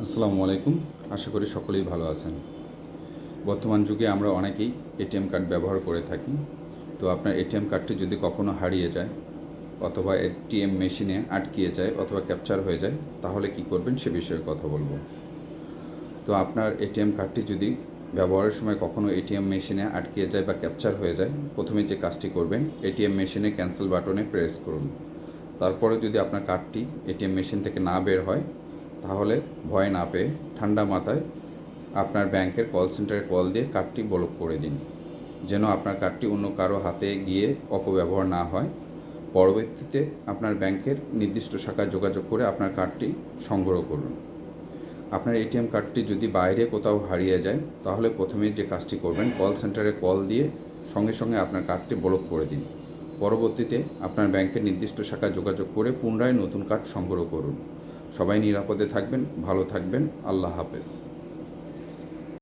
আসসালামু আলাইকুম। আশা করি সকলেই ভালো আছেন। বর্তমান যুগে আমরা অনেকেই এটিএম কার্ড ব্যবহার করে থাকি। তো আপনার এটিএম কার্ডটি যদি কখনো হারিয়ে যায় অথবা এটিএম মেশিনে আটকিয়ে যায় অথবা ক্যাপচার হয়ে যায়, তাহলে কি করবেন সে বিষয়ে কথা বলবো। তো আপনার এটিএম কার্ডটি যদি ব্যবহারের সময় কখনো এটিএম মেশিনে আটকিয়ে যায় বা ক্যাপচার হয়ে যায়, প্রথমে যে কাজটি করবেন, এটিএম মেশিনে ক্যান্সেল বাটনে প্রেস করুন। তারপরে যদি আপনার কার্ডটি এটিএম মেশিন থেকে না বের হয়, তাহলে ভয় না পেয়ে ঠান্ডা মাথায় আপনার ব্যাংকের কল সেন্টারে কল দিয়ে কার্ডটি ব্লক করে দিন, যেন আপনার কার্ডটি অন্য কারো হাতে গিয়ে অপব্যবহার না হয়। পরবর্তীতে আপনার ব্যাংকের নির্দিষ্ট শাখায় যোগাযোগ করে আপনার কার্ডটি সংগ্রহ করুন। আপনার এটিএম কার্ডটি যদি বাইরে কোথাও হারিয়ে যায়, তাহলে প্রথমে যে কাজটি করবেন, কল সেন্টারে কল দিয়ে সঙ্গে সঙ্গে আপনার কার্ডটি ব্লক করে দিন। পরবর্তীতে আপনার ব্যাংকের নির্দিষ্ট শাখায় যোগাযোগ করে পুনরায় নতুন কার্ড সংগ্রহ করুন। সবাই নিরাপদে থাকবেন, ভালো থাকবেন। আল্লাহ হাফেজ।